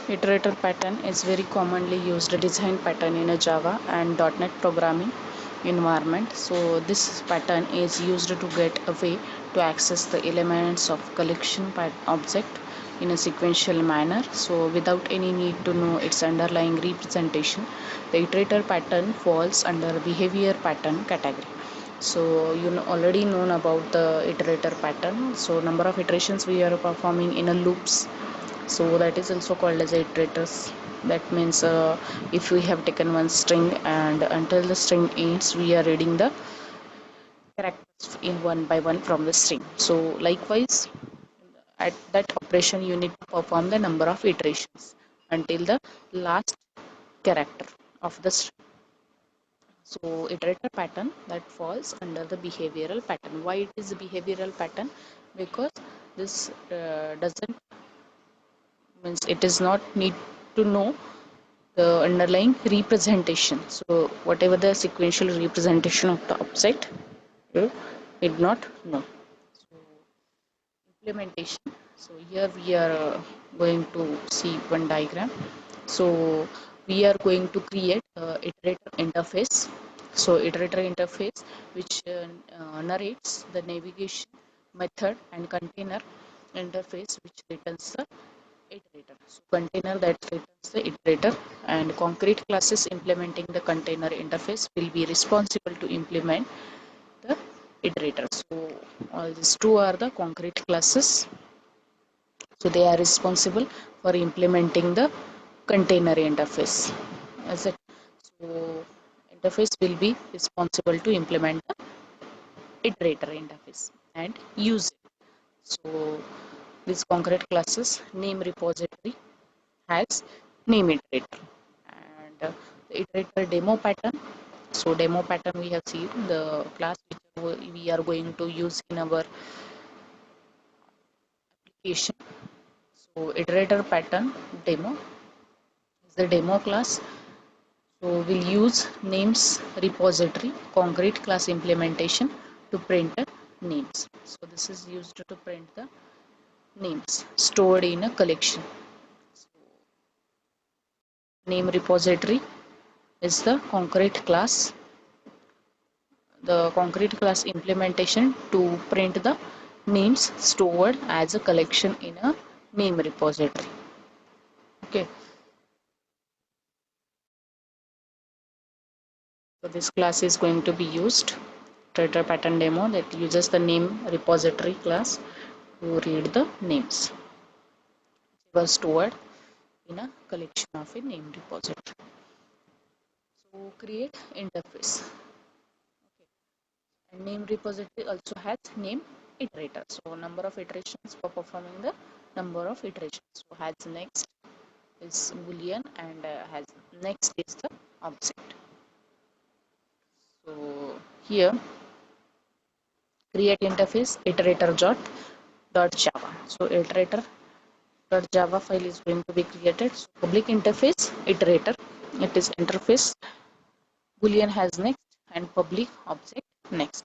Iterator pattern is very commonly used design pattern in a Java and .NET programming environment. So this pattern is used to get a way to access the elements of collection object in a sequential manner. So without any need to know its underlying representation, the iterator pattern falls under behavior pattern category. So you already known about the iterator pattern. So number of iterations we are performing in a loops, so that is also called as iterators. That means if we have taken one string and until the string ends we are reading the characters in one by one from the string. So likewise at that operation you need to perform the number of iterations until the last character of the string. So iterator pattern that falls under the behavioral pattern. Why it is a behavioral pattern? Because this doesn't means it is not need to know the underlying representation. So whatever the sequential representation of the object, you did not know. So implementation. So here we are going to see one diagram. So we are going to create iterator interface. So iterator interface which narrates the navigation method and container interface which returns the iterator. So container that returns the iterator, and concrete classes implementing the container interface will be responsible to implement the iterator. So all these two are the concrete classes. So they are responsible for implementing the container interface. As it, so interface will be responsible to implement the iterator interface and use it. So these concrete classes name repository has name iterator, and the iterator demo pattern. So demo pattern we have seen the class which we are going to use in our application. So iterator pattern demo is the demo class. So we'll use names repository concrete class implementation to print the names. So this is used to print the names stored in a collection. So name repository is the concrete class, the concrete class implementation to print the names stored as a collection in a name repository. Okay, so this class is going to be used iterator pattern demo that uses the name repository class to read the names which were stored in a collection of a name repository. So create interface. Okay. And name repository also has name iterator. So number of iterations for performing the number of iterations. So has next is boolean and has next is the object. So here create interface iterator dot java. So iterator dot java file is going to be created. So public interface iterator, it is interface, boolean has next, and public object next.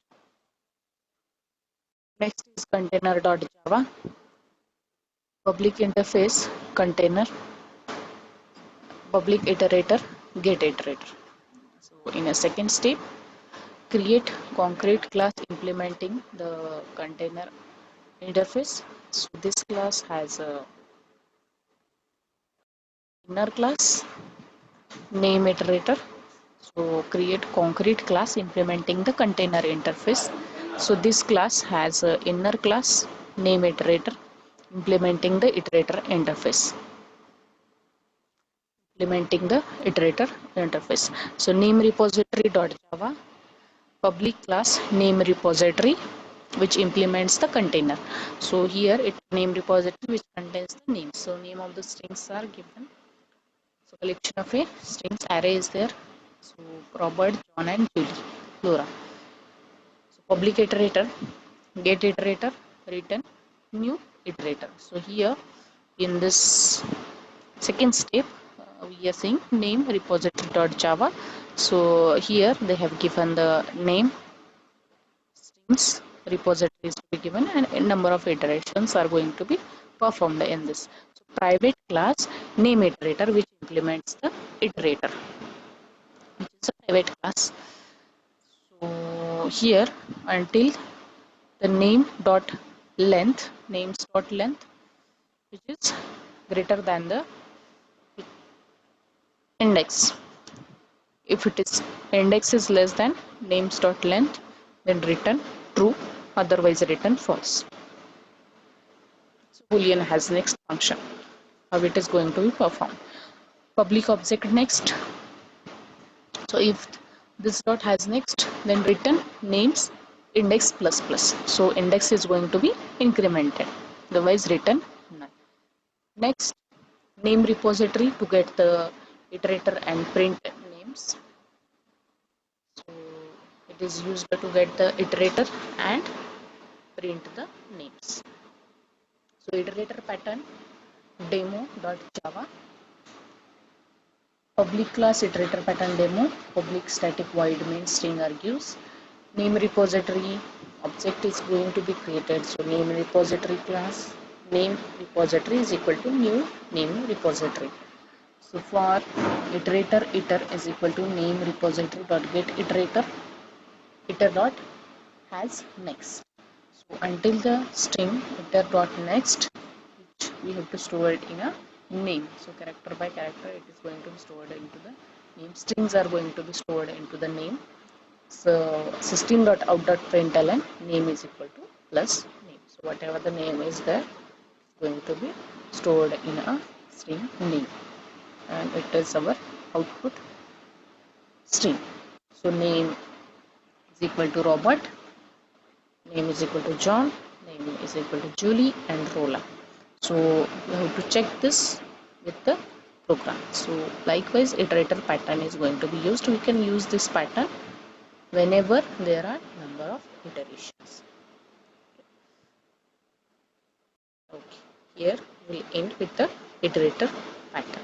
Next is container dot java, public interface container, public iterator get iterator. So in a second step create concrete class implementing the container interface. So this class has a inner class name iterator. So create concrete class implementing the container interface. So this class has a inner class name iterator implementing the iterator interface, implementing the iterator interface. So name repository dot java, public class name repository which implements the container. So here it name repository which contains the name. So name of the strings are given. So collection of a strings array is there. So Robert, John and Julie, Laura. So public iterator, get iterator, return new iterator. So here in this second step we are saying name repository dot java. So here they have given the name strings repositories to be given and a number of iterations are going to be performed in this. So private class name iterator, which implements the iterator, which is a private class. So here, until the names dot length, which is greater than the index. If it is index is less than names dot length, then return true, otherwise return false. So boolean has next function. How it is going to be performed? Public object next. So if this dot has next, then return names index plus plus. So index is going to be incremented, otherwise return none. Next, name repository to get the iterator and print names. So it is used to get the iterator and print the names. So iterator pattern demo.java, public class iterator pattern demo, public static void main string argues, name repository object is going to be created. So name repository class, name repository is equal to new name repository. So for iterator, iter is equal to name repository dot get iterator, iter dot has next. So until the string iter dot next, which we have to store it in a name. So character by character, it is going to be stored into the name. Strings are going to be stored into the name. So system.out.println name is equal to plus name. So whatever the name is there, it's going to be stored in a string name, and it is our output string. So name is equal to Robert, name is equal to John, name is equal to Julie and Rola. So you have to check this with the program. So likewise, iterator pattern is going to be used. We can use this pattern whenever there are number of iterations. Okay, here we'll end with the iterator pattern.